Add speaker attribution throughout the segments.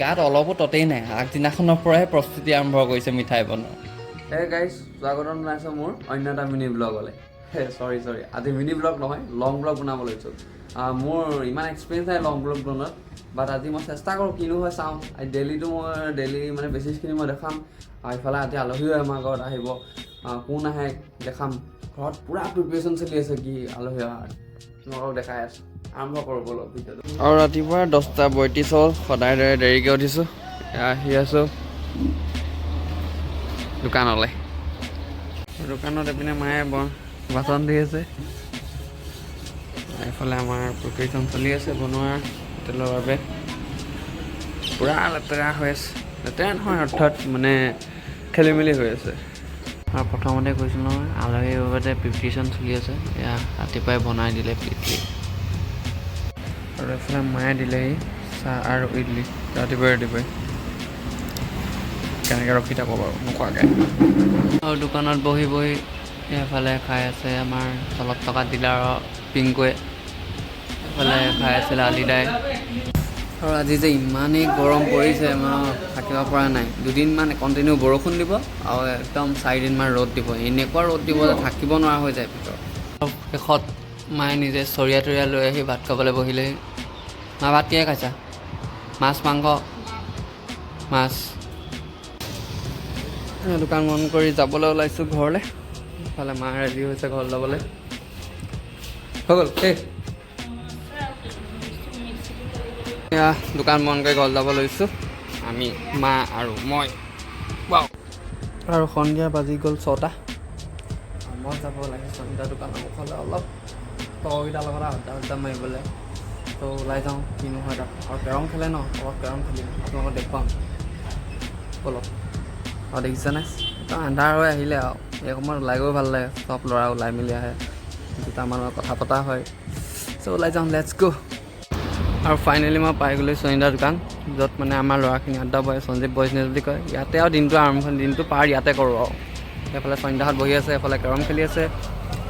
Speaker 1: গাত অলপো ততেই নাই আগদিনাখনৰ পৰাহে প্ৰস্তুতি আৰম্ভ কৰিছে মিঠাই বনোৱা হে গাইজ স্বাগতম জনাইছোঁ মোৰ অন্য এটা মিনি ব্লগলৈ চৰি আজি মিনি ব্লগ নহয় লং ব্লগ বনাব লৈছোঁ মোৰ ইমান এক্সপিৰিয়েঞ্চ নাই লং ব্লগ বনোৱাত বাট আজি মই চেষ্টা কৰোঁ কিনো হয় চাওঁ ডেইলিটো মই ডেইলি মানে বেছিখিনি মই দেখাম ইফালে আজি আলহীও আমাৰ ঘৰত আহিব কোন আহে দেখাম ঘৰত পূৰা প্ৰিপেৰেশ্যন চলি আছে কি আলহী অহাৰ তোমালোকক দেখাই আছোঁ আৰম্ভ কৰোঁ বলক ভিডিঅ'টো আৰু ৰাতিপুৱা 10:32 হ'ল সদায় দৰে দেৰিকৈ উঠিছোঁ আহি আছোঁ দোকানলৈ দোকানত এপিনে মায়ে বাচন দি আছে এইফালে আমাৰ প্ৰিপেৰেশ্যন চলি আছে বনোৱাৰ হোটেলৰ বাবে পূৰা লেতেৰা হৈ আছে লেতেৰা নহয় অৰ্থাৎ মানে খেলি মেলি হৈ আছে আৰু প্ৰথমতে কৈছোঁ নহয় আলহীৰ লগতে প্ৰিপেৰেশ্যন চলি আছে এয়া ৰাতিপুৱাই বনাই দিলে প্লেটলি আৰু এইফালে মায়ে দিলেহি চাহ আৰু ইডলি ৰাতিপুৱাই কেনেকৈ ৰখি থাকোঁ বাৰু নোখোৱাকৈ আৰু দোকানত বহি এফালে খাই আছে আমাৰ তলত থকা ডিলাৰৰ পিংকুৱে এফালে খাই আছিলে আলিদাই আৰু আজি যে ইমানেই গৰম পৰিছে মই থাকিব পৰা নাই দুদিনমান কণ্টিনিউ বৰষুণ দিব আৰু একদম 4 দিনমান ৰ'দ দিব এনেকুৱা ৰ'দ দিব যে থাকিব নোৱাৰা হৈ যায় ভিতৰত শেষত মায়ে নিজে চৰিয়া তৰিয়া লৈ আহি ভাত খাবলৈ বহিলেহি মা ভাত কিহে খাইছা মাছ মাংস মাছ দোকান বন্ধ কৰি যাবলৈ ওলাইছোঁ ঘৰলৈ ইফালে মা ৰেডি হৈছে ঘৰত যাবলৈ হৈ গ'ল এয়া দোকান বন্ধ কৰি ঘৰত যাব লৈছোঁ আমি মা আৰু মই আৰু সন্ধিয়া বাজি গ'ল 6টা মই যাব লাগে সন্ধিয়া দোকানৰ মুখলৈ অলপ লগৰকেইটাৰ লগত আড্ডা মাৰিবলৈ তো ওলাই যাওঁ কিনো হয় তাত আৰু কেৰম খেলে ন অলপ কেৰম খেলিম আপোনালোকক দেখুৱাম অলপ আৰু দেখিছেনে একদম আন্ধাৰ হৈ আহিলে আৰু এই সময়ত ওলাই গৈ ভাল লাগে চব ল'ৰা ওলাই মেলি আহে দুটামানৰ কথা পতা হয় চ' ওলাই যাওঁ লেটছ গ' আৰু ফাইনেলি মই পাই গ'লোঁ সঞ্জীৱৰ দোকান য'ত মানে আমাৰ ল'ৰাখিনি আড্ডা বহে সঞ্জীৱ বইজনেছ বুলি কয় ইয়াতে আৰু দিনটো পাৰ ইয়াতে কৰোঁ আৰু এইফালে সন্ধ্যাহঁত বহি আছে এইফালে কেৰম খেলি আছে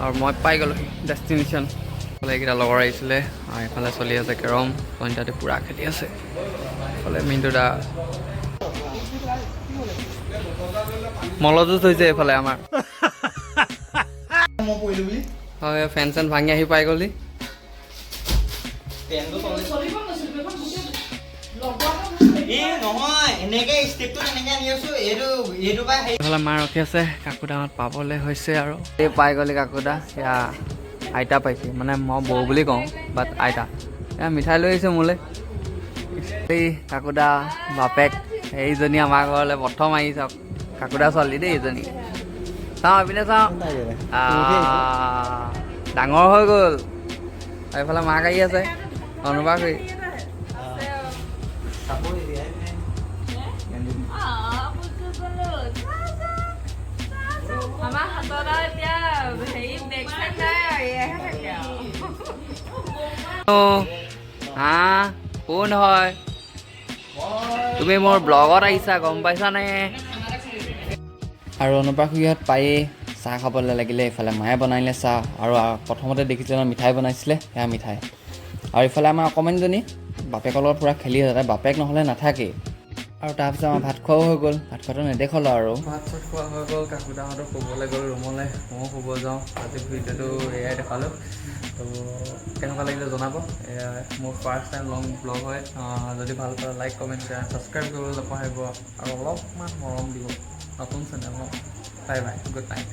Speaker 1: আৰু মই পাই গ'লোহি ডেষ্টিনেশ্যন এইফালে এইকেইটা লগৰ আহিছিলে আৰু এইফালে চলি আছে কেৰম সন্ধ্যাতে পূৰা খেলি আছে এইফালে মিণ্টু দা মলজুচ হৈছে এইফালে আমাৰ হয় ফেন চেন ভাঙি আহি পাই গ'লি এইফালে মা ৰখি আছে কাকুদাহঁত পাবলৈ হৈছে আৰু এই পাই গ'লি কাকুদা এয়া আইতা পাইছে মানে মই বৌ বুলি কওঁ বাট আইতা এয়া মিঠাই লৈ আহিছোঁ মোলৈ এই কাকুদা বাপেক এইজনী আমাৰ ঘৰলৈ প্ৰথম আহি চাওক কাকুদা ছোৱালী দেই এইজনী চাওঁ এইপিনে চাওঁ ডাঙৰ হৈ গ'ল এইফালে মাক আহি আছে অনুবাদ কৰি কোন হয় তুমি মোৰ ব্লগত আহিছা গম পাইছানে আৰু অনুপ্ৰাস খুৰীহঁত পায়েই চাহ খাবলৈ লাগিলে এইফালে মায়ে বনাইলে চাহ আৰু প্ৰথমতে দেখিছিলে মিঠাই বনাইছিলে সেয়া মিঠাই আৰু ইফালে আমাৰ অকণমানজনী বাপেকৰ লগত পূৰা খেলি আছে তাই বাপেক নহ'লে নাথাকেই আৰু তাৰপিছত আমাৰ ভাত খোৱাও হৈ গ'ল ভাত খোৱাটো নেদেখলোঁ আৰু ভাত চাত খোৱা হৈ গ'ল কাকুদাহঁতো শুবলৈ গ'ল ৰুমলৈ ময়ো শুব যাওঁ আজি ভিডিঅ'টো এয়াই দেখালোঁ তো কেনেকুৱা লাগিলে জনাব এয়া মোৰ ফাৰ্ষ্ট টাইম লং ব্লগ হয় যদি ভাল পায় লাইক কমেণ্ট শ্বেয়াৰ ছাবস্ক্ৰাইব কৰিবলৈ নাপাহৰিব আৰু অলপমান মৰম দিব নতুন channel bye bye good night